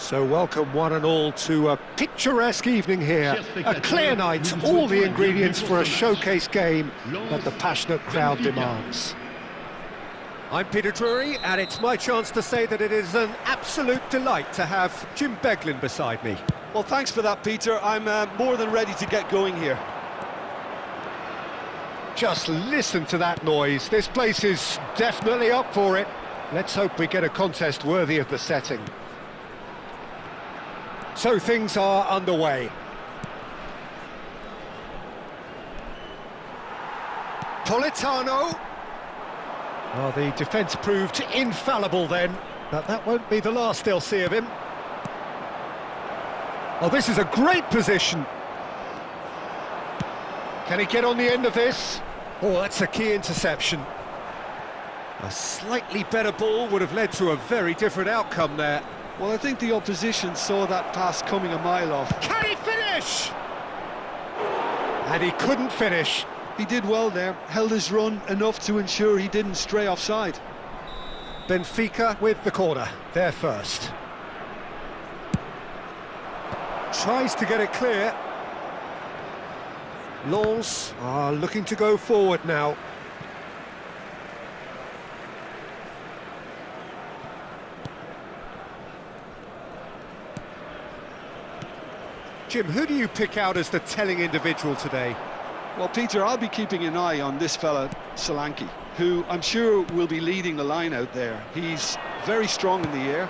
So welcome one and all to a picturesque evening here, a clear night, all the ingredients for a showcase game that the passionate crowd demands. I'm Peter Drury, and it's my chance to say that it is an absolute delight to have Jim Beglin beside me. Well, thanks for that, Peter. I'm more than ready to get going here. Just listen to that noise. This place is definitely up for it. Let's hope we get a contest worthy of the setting. So things are underway. Politano. Well, the defence proved infallible then, but that won't be the last they'll see of him. Oh, this is a great position. Can he get on the end of this? Oh, that's a key interception. A slightly better ball would have led to a very different outcome there. Well, I think the opposition saw that pass coming a mile off. Can he finish? And he couldn't finish. He did well there, held his run enough to ensure he didn't stray offside. Benfica with the corner, there first. Tries to get it clear. Lens are looking to go forward now. Jim, who do you pick out as the telling individual today? Well, Peter, I'll be keeping an eye on this fella, Solanke, who I'm sure will be leading the line out there. He's very strong in the air,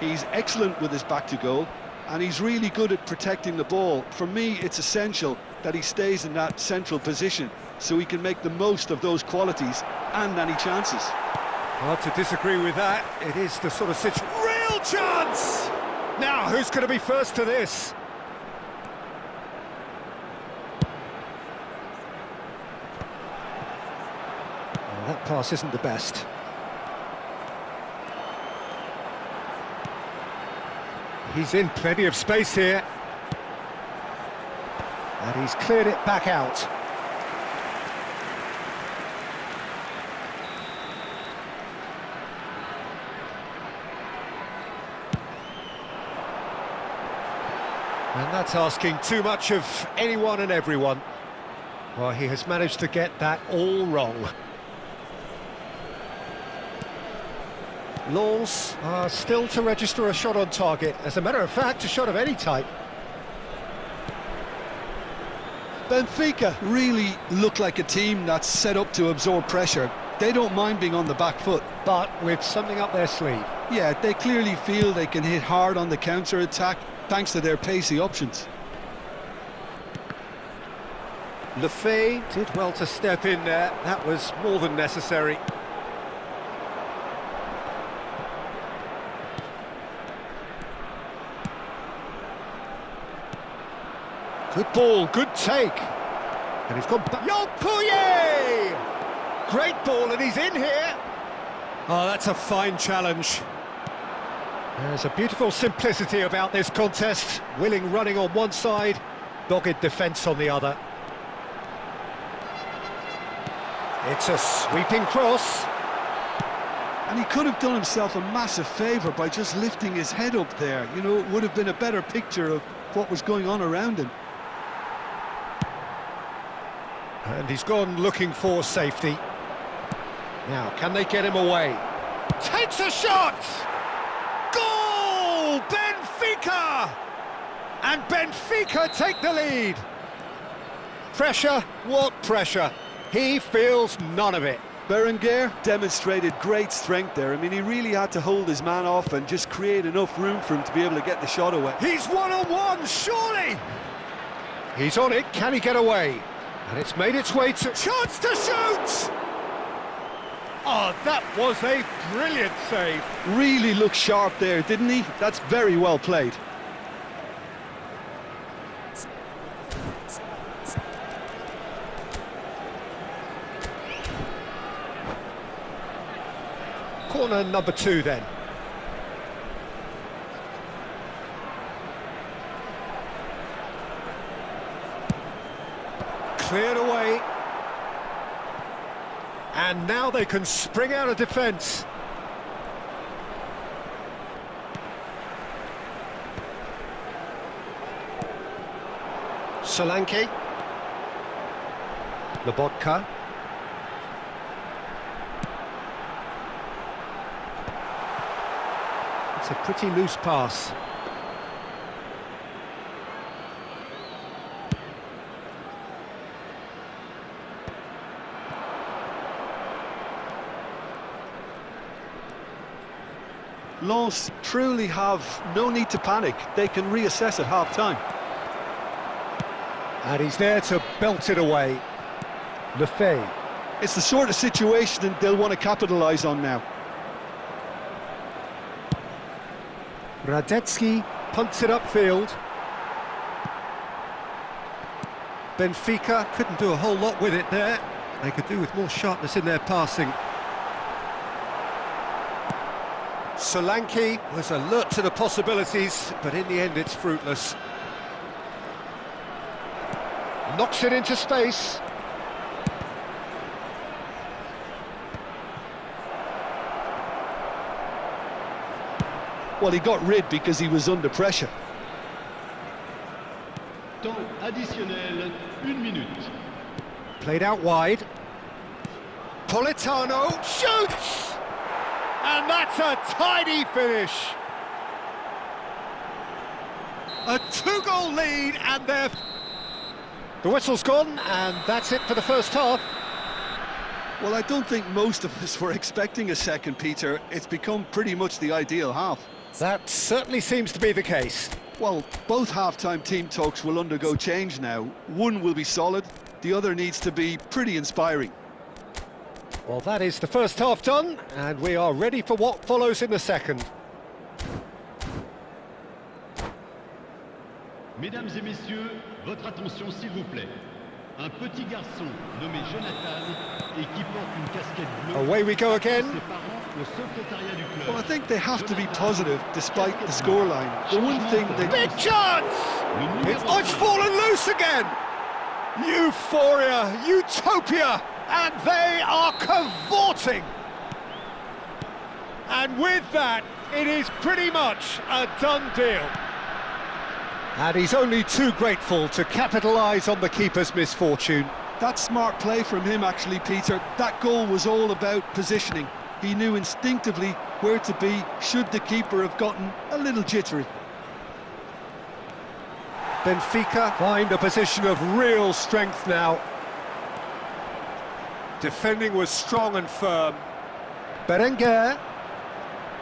he's excellent with his back to goal, and he's really good at protecting the ball. For me, it's essential that he stays in that central position so he can make the most of those qualities and any chances. Hard to disagree with that. It is the sort of situation. Real chance! Now, who's going to be first to this? That pass isn't the best. He's in plenty of space here. And he's cleared it back out. And that's asking too much of anyone and everyone. Well, he has managed to get that all wrong. Lens are still to register a shot on target. As a matter of fact, a shot of any type. Benfica really look like a team that's set up to absorb pressure. They don't mind being on the back foot. But with something up their sleeve. Yeah, they clearly feel they can hit hard on the counter-attack thanks to their pacey options. Lefebvre did well to step in there. That was more than necessary. Good ball, good take. And he's gone back. Yopuye! Great ball, and he's in here. Oh, that's a fine challenge. There's a beautiful simplicity about this contest. Willing running on one side, dogged defence on the other. It's a sweeping cross. And he could have done himself a massive favour by just lifting his head up there. You know, it would have been a better picture of what was going on around him. And he's gone looking for safety. Now, can they get him away? Takes a shot! Goal! Benfica! And Benfica take the lead. Pressure? What pressure? He feels none of it. Berenguer demonstrated great strength there. I mean, he really had to hold his man off and just create enough room for him to be able to get the shot away. He's one-on-one, surely! He's on it, can he get away? And it's made its way to... Chance to shoot! Oh, that was a brilliant save. Really looked sharp there, didn't he? That's very well played. Corner number 2 then. Cleared away. And now they can spring out of defence. Solanke. Lobotka. It's a pretty loose pass. Lens truly have no need to panic. They can reassess at half-time. And he's there to belt it away. Lefebvre. It's the sort of situation they'll want to capitalise on now. Radetzky punts it upfield. Benfica couldn't do a whole lot with it there. They could do with more sharpness in their passing. Solanke was alert to the possibilities, but in the end it's fruitless. Knocks it into space. Well, he got rid because he was under pressure. Temps additionnel, 1 minute. Played out wide. Politano shoots! And that's a tidy finish. A 2-goal lead, and the whistle's gone, and that's it for the first half. Well, I don't think most of us were expecting a second, Peter. It's become pretty much the ideal half. That certainly seems to be the case. Well, both half-time team talks will undergo change now. One will be solid, the other needs to be pretty inspiring. Well, that is the first half done, and we are ready for what follows in the second. Mesdames et messieurs, votre attention s'il vous plaît. Un petit garçon nommé Jonathan et qui porte une casquette bleue. Away we go again. Ses parents au secrétariat du club. Well, I think they have to be positive despite the scoreline. The one thing they... Big chance! It's fallen loose again! Euphoria, utopia, and they are cavorting! And with that, it is pretty much a done deal. And he's only too grateful to capitalise on the keeper's misfortune. That's smart play from him, actually, Peter. That goal was all about positioning. He knew instinctively where to be should the keeper have gotten a little jittery. Benfica find a position of real strength now. Defending was strong and firm. Berenguer.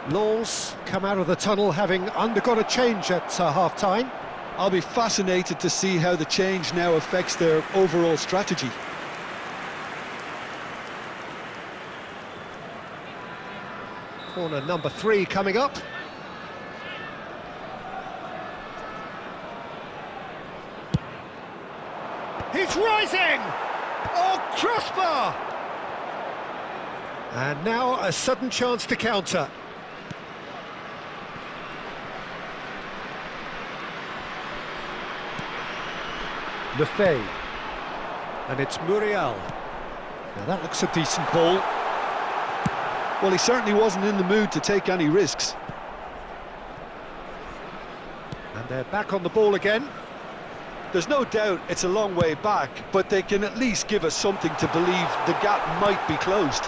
Lens come out of the tunnel having undergone a change at half-time. I'll be fascinated to see how the change now affects their overall strategy. Corner number 3 coming up. He's rising! Oh, crossbar! And now a sudden chance to counter. Lefebvre. And it's Muriel. Now that looks a decent ball. Well, he certainly wasn't in the mood to take any risks. And they're back on the ball again. There's no doubt it's a long way back, but they can at least give us something to believe the gap might be closed.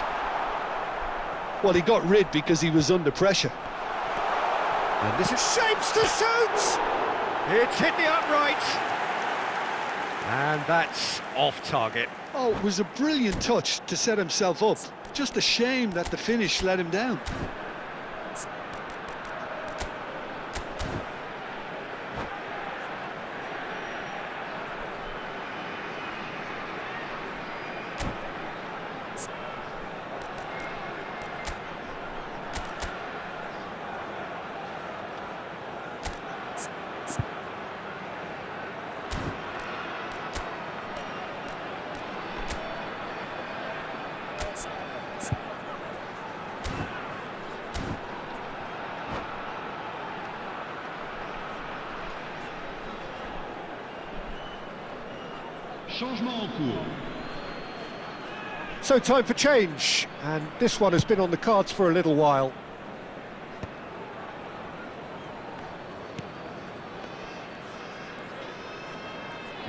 Well, he got rid because he was under pressure. And this is shapes to shoot! It's hit the upright. And that's off target. Oh, it was a brilliant touch to set himself up. Just a shame that the finish let him down. Changement en cours. So time for change, and this one has been on the cards for a little while.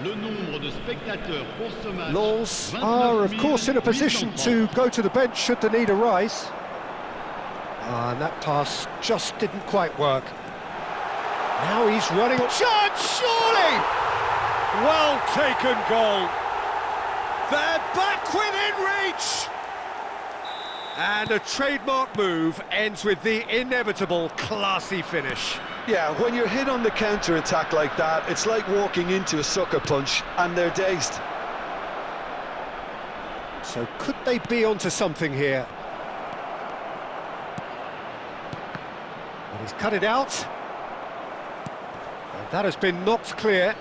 le nombre de spectateurs pour ce match. Lens are, of course, in a position to go to the bench should the need arise. And that pass just didn't quite work. Now he's running on. Chance, surely! Well taken goal. They're back within reach! And a trademark move ends with the inevitable classy finish. Yeah, when you're hit on the counter-attack like that, it's like walking into a sucker punch, and they're dazed. So could they be onto something here? And he's cut it out. And that has been knocked clear.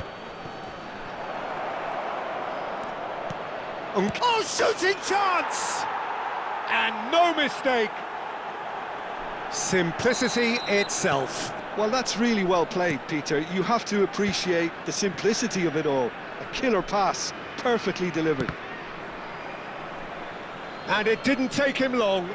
Oh, shooting chance! And no mistake. Simplicity itself. Well, that's really well played, Peter. You have to appreciate the simplicity of it all. A killer pass, perfectly delivered. And it didn't take him long.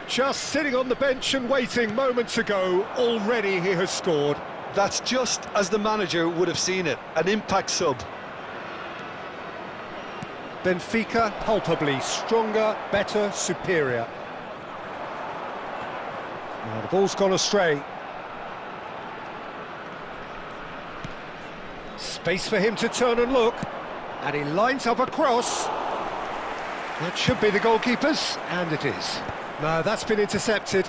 Just sitting on the bench and waiting moments ago, already he has scored. That's just as the manager would have seen it, an impact sub. Benfica palpably stronger, better, superior. Now the ball's gone astray. Space for him to turn and look. And he lines up a cross. That should be the goalkeeper's, and it is. No, that's been intercepted.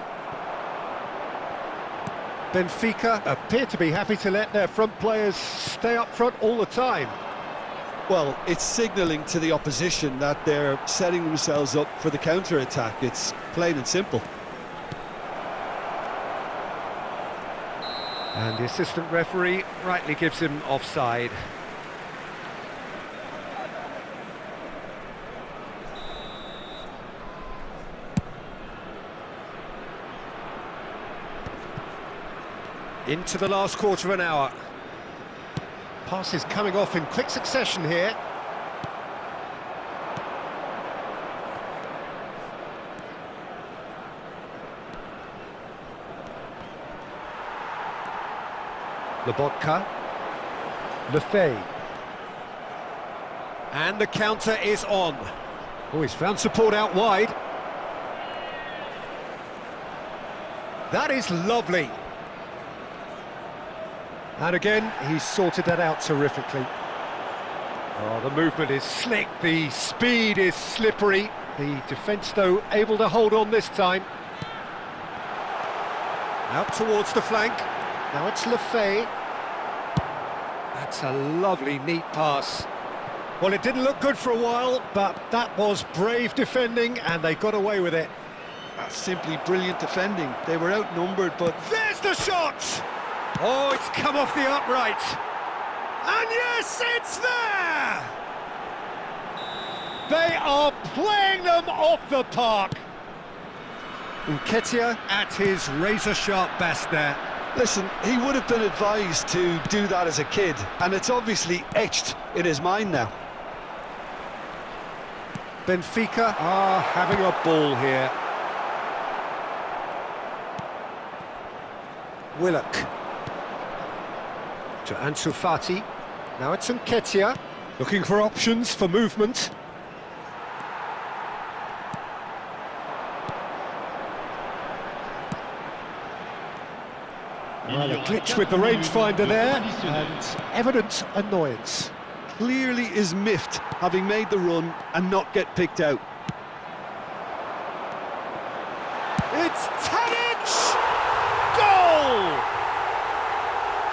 Benfica appear to be happy to let their front players stay up front all the time. Well, it's signalling to the opposition that they're setting themselves up for the counter-attack. It's plain and simple. And the assistant referee rightly gives him offside. Into the last quarter of an hour. Passes coming off in quick succession here. Lobotka. Lefebvre. And the counter is on. Oh, he's found support out wide. That is lovely. And again, he's sorted that out terrifically. Oh, the movement is slick, the speed is slippery. The defence, though, able to hold on this time. Out towards the flank. Now it's Lefebvre. That's a lovely, neat pass. Well, it didn't look good for a while, but that was brave defending, and they got away with it. That's simply brilliant defending. They were outnumbered, but... There's the shot! Oh, it's come off the upright. And yes, it's there! They are playing them off the park. Nketiah at his razor-sharp best there. Listen, he would have been advised to do that as a kid, and it's obviously etched in his mind now. Benfica are having a ball here. Willock. To Ansu Fati. Now it's Nketiah, looking for options for movement. Well, a glitch with the rangefinder there, and evident annoyance. Clearly is miffed, having made the run and not get picked out. It's Tadic! Goal!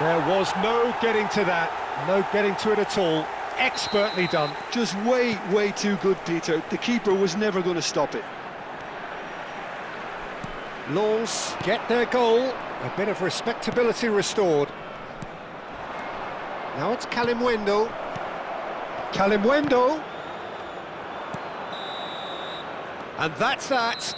There was no getting to that, no getting to it at all. Expertly done. Just way too good, Peter. The keeper was never going to stop it. Lens get their goal, a bit of respectability restored. Now it's Kalimwendo. Kalimwendo. And that's that.